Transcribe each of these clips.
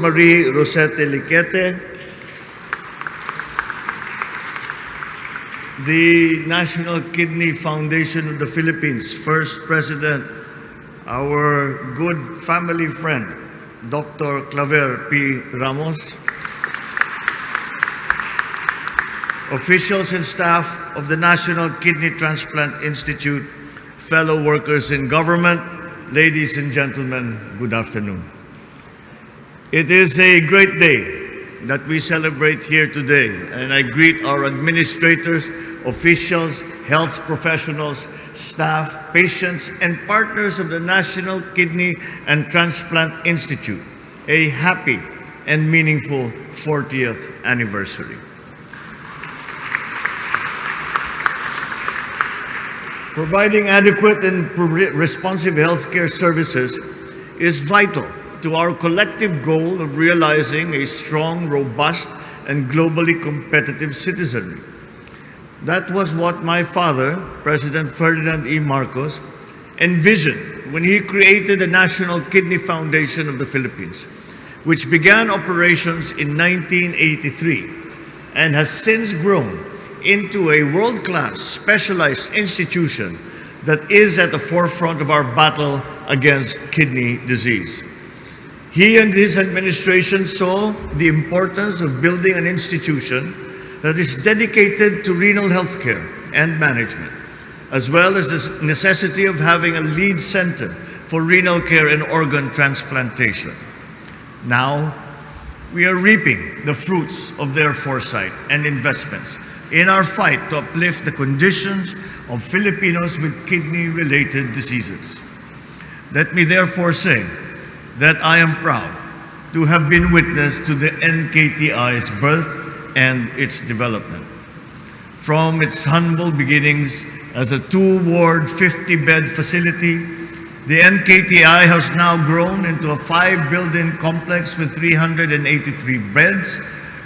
Marie Rosete Liquete, the National Kidney Foundation of the Philippines, First President, our good family friend, Dr. Claver P. Ramos, officials and staff of the National Kidney Transplant Institute, fellow workers in government, ladies and gentlemen, good afternoon. It is a great day that we celebrate here today, and I greet our administrators, officials, health professionals, staff, patients, and partners of the National Kidney and Transplant Institute a happy and meaningful 40th anniversary. Providing adequate and responsive healthcare services is vital to our collective goal of realizing a strong, robust, and globally competitive citizenry. That was what my father, President Ferdinand E. Marcos, envisioned when he created the National Kidney Foundation of the Philippines, which began operations in 1983 and has since grown into a world-class specialized institution that is at the forefront of our battle against kidney disease. He and his administration saw the importance of building an institution that is dedicated to renal health care and management, as well as the necessity of having a lead center for renal care and organ transplantation. Now, we are reaping the fruits of their foresight and investments in our fight to uplift the conditions of Filipinos with kidney-related diseases. Let me therefore say that I am proud to have been witness to the NKTI's birth and its development. From its humble beginnings as a 2-ward, 50-bed facility, the NKTI has now grown into a 5-building complex with 383 beds,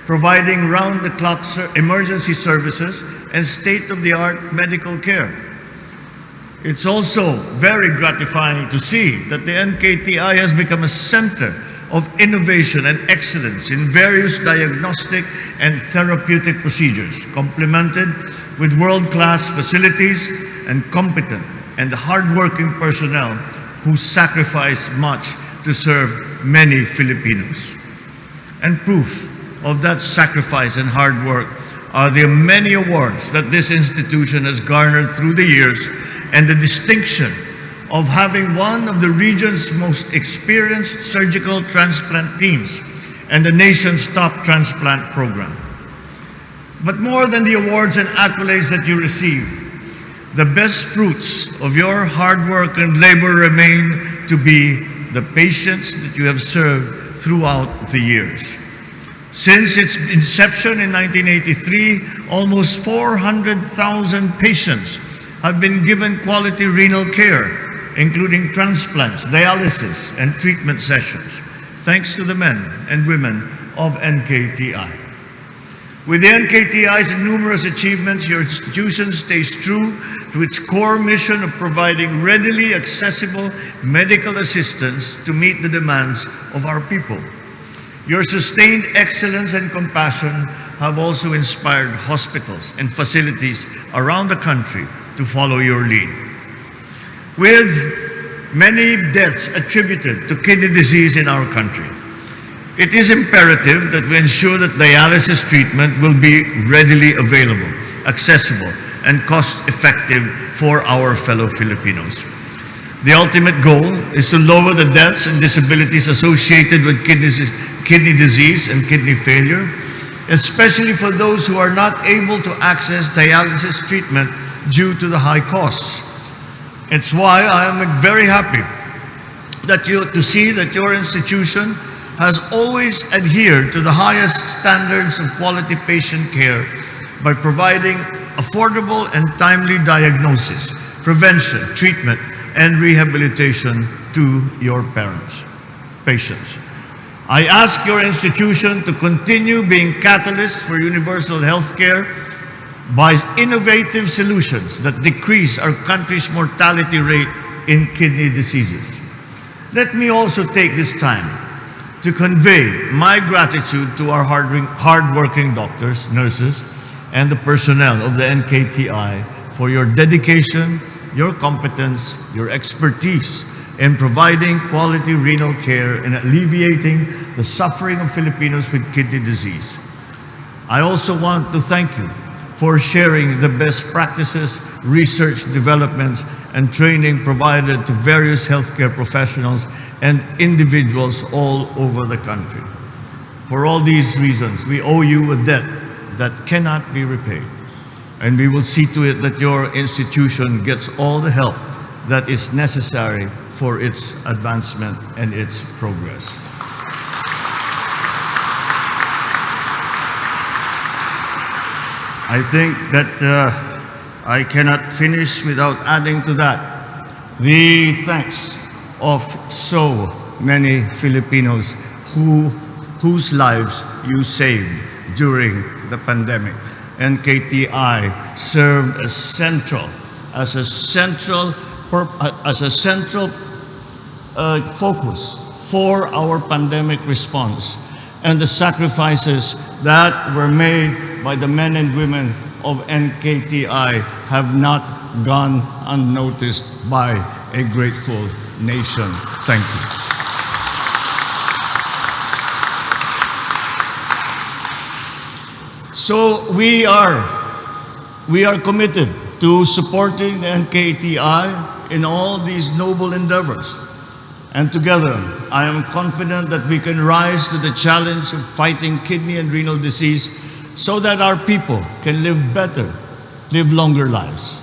providing round-the-clock emergency services and state-of-the-art medical care. It's also very gratifying to see that the NKTI has become a center of innovation and excellence in various diagnostic and therapeutic procedures, complemented with world-class facilities and competent and hardworking personnel who sacrifice much to serve many Filipinos. And proof of that sacrifice and hard work are the many awards that this institution has garnered through the years, and the distinction of having one of the region's most experienced surgical transplant teams and the nation's top transplant program. But more than the awards and accolades that you receive, the best fruits of your hard work and labor remain to be the patients that you have served throughout the years. Since its inception in 1983, almost 400,000 patients have been given quality renal care, including transplants, dialysis, and treatment sessions, thanks to the men and women of NKTI. With the NKTI's numerous achievements, your institution stays true to its core mission of providing readily accessible medical assistance to meet the demands of our people. Your sustained excellence and compassion have also inspired hospitals and facilities around the country to follow your lead. With many deaths attributed to kidney disease in our country, it is imperative that we ensure that dialysis treatment will be readily available, accessible, and cost-effective for our fellow Filipinos. The ultimate goal is to lower the deaths and disabilities associated with kidney disease and kidney failure, especially for those who are not able to access dialysis treatment due to the high costs. It's why I am very happy to see that your institution has always adhered to the highest standards of quality patient care by providing affordable and timely diagnosis, prevention, treatment, and rehabilitation to your patients. I ask your institution to continue being catalysts for universal health care by innovative solutions that decrease our country's mortality rate in kidney diseases. Let me also take this time to convey my gratitude to our hardworking doctors, nurses, and the personnel of the NKTI for your dedication, your competence, your expertise in providing quality renal care and alleviating the suffering of Filipinos with kidney disease. I also want to thank you for sharing the best practices, research developments, and training provided to various healthcare professionals and individuals all over the country. For all these reasons, we owe you a debt that cannot be repaid, and we will see to it that your institution gets all the help that is necessary for its advancement and its progress. I think that I cannot finish without adding to that the thanks of so many Filipinos whose lives you saved during the pandemic. NKTI served as a central focus for our pandemic response, and the sacrifices that were made by the men and women of NKTI have not gone unnoticed by a grateful nation. Thank you. So we are committed to supporting the NKTI in all these noble endeavors. And together, I am confident that we can rise to the challenge of fighting kidney and renal disease so that our people can live better, live longer lives.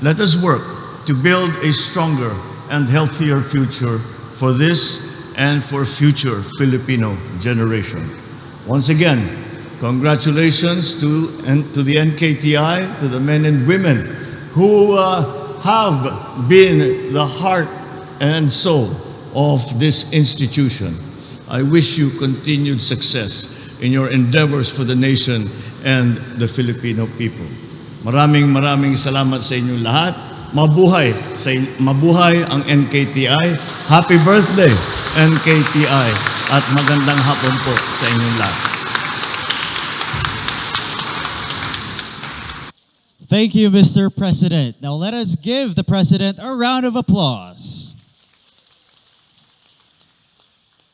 Let us work to build a stronger and healthier future for this and for future Filipino generation. Once again, congratulations to the NKTI, to the men and women who have been the heart and soul of this institution. I wish you continued success in your endeavors for the nation and the Filipino people. Maraming salamat sa inyong lahat. Mabuhay ang NKTI. Happy birthday, NKTI. At magandang hapon po sa inyong lahat. Thank you, Mr. President. Now let us give the President a round of applause.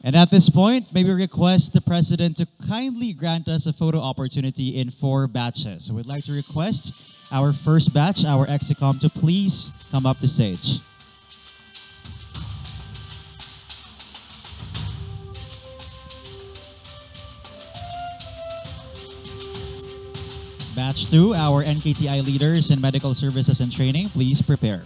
And at this point, may we request the President to kindly grant us a photo opportunity in 4 batches. So we'd like to request our first batch, our execom, to please come up the stage. Batch 2, our NKTI leaders in medical services and training, please prepare.